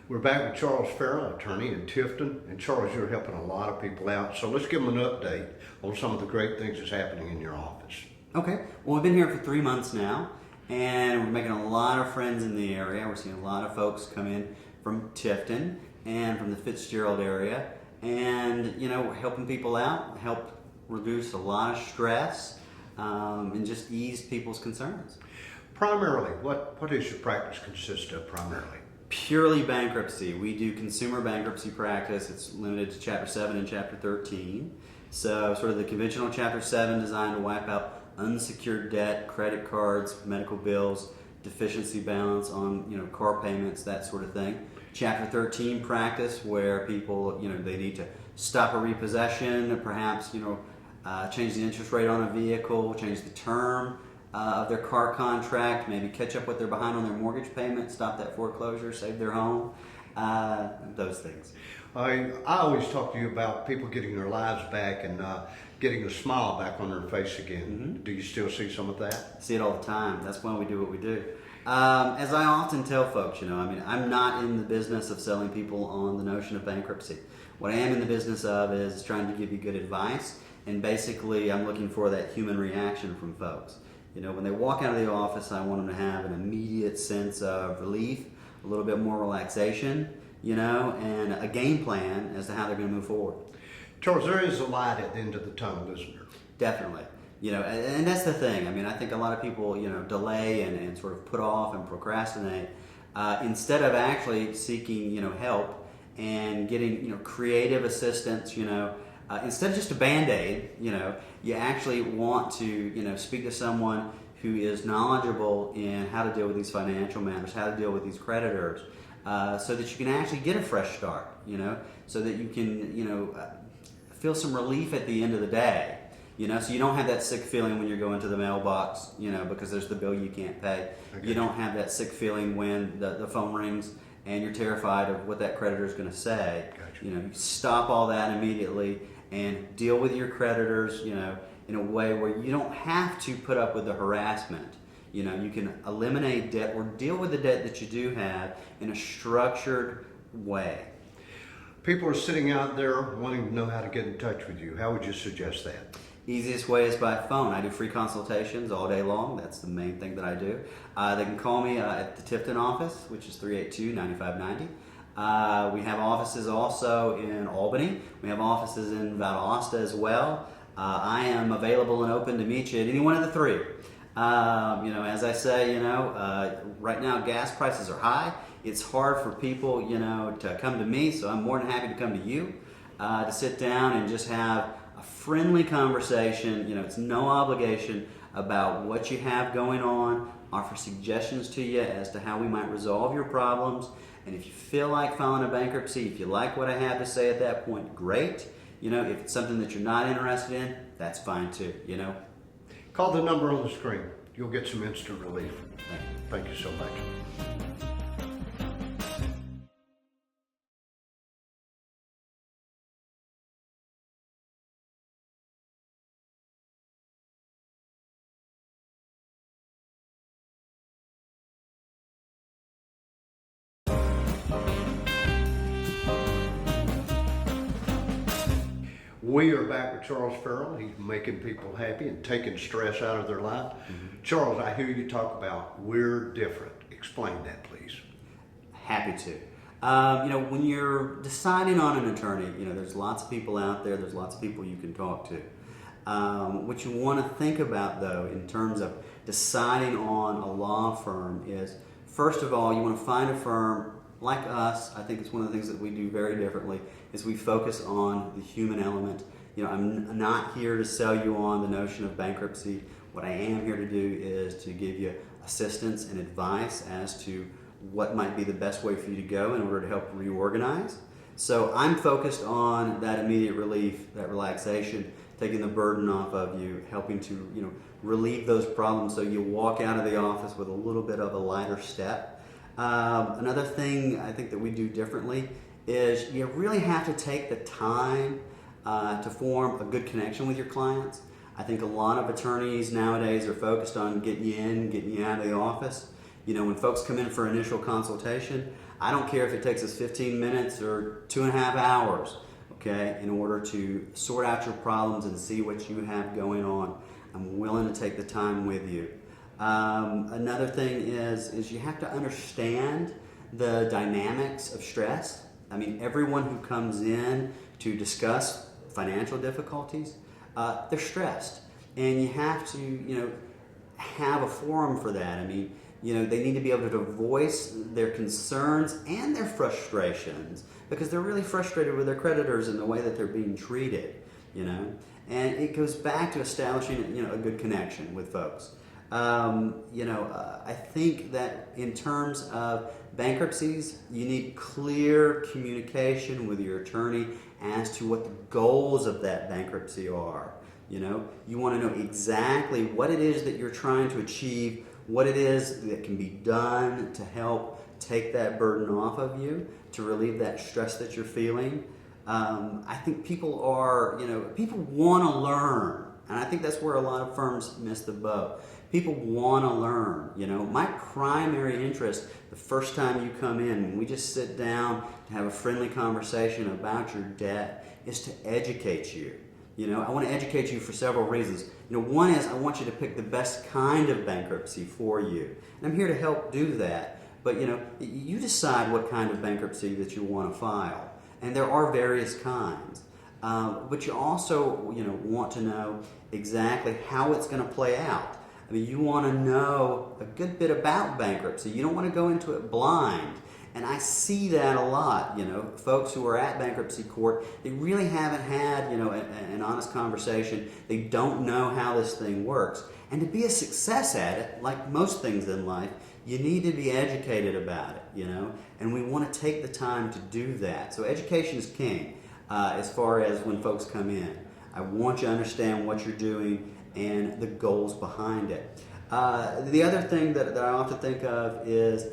We're back with Charles Farrell, attorney in Tifton. And Charles, you're helping a lot of people out. So let's give them an update on some of the great things that's happening in your office. Okay. Well, we've been here for 3 months now, and we're making a lot of friends in the area. We're seeing a lot of folks come in from Tifton and from the Fitzgerald area, and we're helping people out, help reduce a lot of stress, and just ease people's concerns. Primarily, what does your practice consist of primarily? Purely bankruptcy. We do consumer bankruptcy practice. It's limited to Chapter 7 and Chapter 13. So sort of the conventional Chapter 7 designed to wipe out unsecured debt, credit cards, medical bills, deficiency balance on car payments, that sort of thing. Chapter 13 practice where people they need to stop a repossession, perhaps change the interest rate on a vehicle, change the term of their car contract, maybe catch up what they're behind on their mortgage payment, stop that foreclosure, save their home, those things. I always talk to you about people getting their lives back and getting a smile back on their face again. Mm-hmm. Do you still see some of that? See it all the time. That's why we do what we do. As I often tell folks, I'm not in the business of selling people on the notion of bankruptcy. What I am in the business of is trying to give you good advice, and basically I'm looking for that human reaction from folks. When they walk out of the office, I want them to have an immediate sense of relief, a little bit more relaxation, and a game plan as to how they're going to move forward. Charles, there is a light at the end of the tunnel, isn't there? Definitely. And that's the thing. I think a lot of people, delay and sort of put off and procrastinate instead of actually seeking, help and getting, creative assistance, instead of just a Band-Aid, you actually want to, speak to someone who is knowledgeable in how to deal with these financial matters, how to deal with these creditors, so that you can actually get a fresh start, so that you can, feel some relief at the end of the day, so you don't have that sick feeling when you're going to the mailbox, because there's the bill you can't pay. Okay. You don't have that sick feeling when the phone rings and you're terrified of what that creditor is going to say. Gotcha. You stop all that immediately and deal with your creditors, in a way where you don't have to put up with the harassment. You can eliminate debt or deal with the debt that you do have in a structured way. People are sitting out there wanting to know how to get in touch with you. How would you suggest that? Easiest way is by phone. I do free consultations all day long. That's the main thing that I do. They can call me at the Tifton office, which is 382-9590. We have offices also in Albany. We have offices in Valdosta as well. I am available and open to meet you at any one of the three. As I say, right now gas prices are high. It's hard for people, to come to me, so I'm more than happy to come to you to sit down and just have a friendly conversation. It's no obligation about what you have going on, offer suggestions to you as to how we might resolve your problems. And if you feel like filing a bankruptcy, if you like what I have to say at that point, great. If it's something that you're not interested in, that's fine too, Call the number on the screen. You'll get some instant relief. Thank you. Thank you so much. We are back with Charles Farrell. He's making people happy and taking stress out of their life. Mm-hmm. Charles, I hear you talk about we're different. Explain that, please. Happy to. When you're deciding on an attorney, there's lots of people out there. There's lots of people you can talk to. What you want to think about, though, in terms of deciding on a law firm is, first of all, you want to find a firm like us. I think it's one of the things that we do very differently is we focus on the human element. I'm not here to sell you on the notion of bankruptcy. What I am here to do is to give you assistance and advice as to what might be the best way for you to go in order to help reorganize. So I'm focused on that immediate relief, that relaxation, taking the burden off of you, helping to relieve those problems so you walk out of the office with a little bit of a lighter step. Another thing I think that we do differently is you really have to take the time to form a good connection with your clients. I think a lot of attorneys nowadays are focused on getting you in, getting you out of the office. When folks come in for initial consultation, I don't care if it takes us 15 minutes or 2.5 hours, okay, in order to sort out your problems and see what you have going on. I'm willing to take the time with you. Another thing is you have to understand the dynamics of stress. I mean, everyone who comes in to discuss financial difficulties, they're stressed. And you have to, have a forum for that. I mean, they need to be able to voice their concerns and their frustrations because they're really frustrated with their creditors and the way that they're being treated, And it goes back to establishing, a good connection with folks. I think that in terms of bankruptcies, you need clear communication with your attorney as to what the goals of that bankruptcy are. You want to know exactly what it is that you're trying to achieve, what it is that can be done to help take that burden off of you, to relieve that stress that you're feeling. I think people want to learn, and I think that's where a lot of firms miss the boat. People want to learn. My primary interest the first time you come in, when we just sit down to have a friendly conversation about your debt, is to educate you. I want to educate you for several reasons. One is I want you to pick the best kind of bankruptcy for you. And I'm here to help do that. But, you decide what kind of bankruptcy that you want to file. And there are various kinds. But you also, want to know exactly how it's going to play out. I mean, you want to know a good bit about bankruptcy. You don't want to go into it blind. And I see that a lot, folks who are at bankruptcy court, they really haven't had, an honest conversation. They don't know how this thing works. And to be a success at it, like most things in life, you need to be educated about it, and we want to take the time to do that. So education is king as far as when folks come in. I want you to understand what you're doing and the goals behind it. The other thing that I often think of is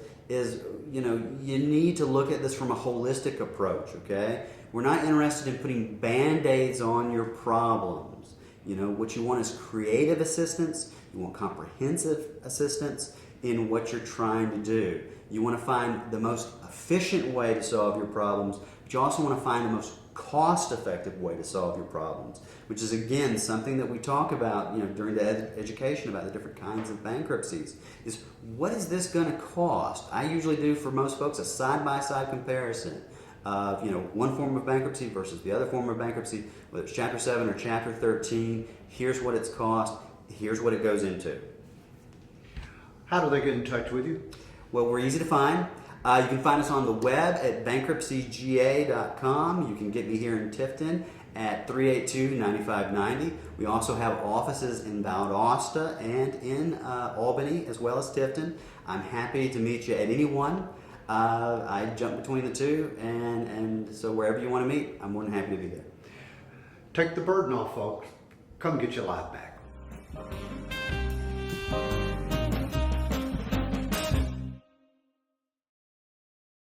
you need to look at this from a holistic approach, okay? We're not interested in putting Band-Aids on your problems. What you want is creative assistance. You want comprehensive assistance in what you're trying to do. You want to find the most efficient way to solve your problems, but you also want to find the most cost-effective way to solve your problems, which is, again, something that we talk about during the education about the different kinds of bankruptcies, is what is this going to cost? I usually do for most folks a side-by-side comparison of one form of bankruptcy versus the other form of bankruptcy, whether it's Chapter 7 or Chapter 13. Here's what it's cost. Here's what it goes into. How do they get in touch with you? Well, we're easy to find. You can find us on the web at bankruptcyga.com. You can get me here in Tifton at 382-9590. We also have offices in Valdosta and in Albany as well as Tifton. I'm happy to meet you at any one. I jump between the two, and so wherever you want to meet, I'm more than happy to be there. Take the burden off, folks. Come get your life back.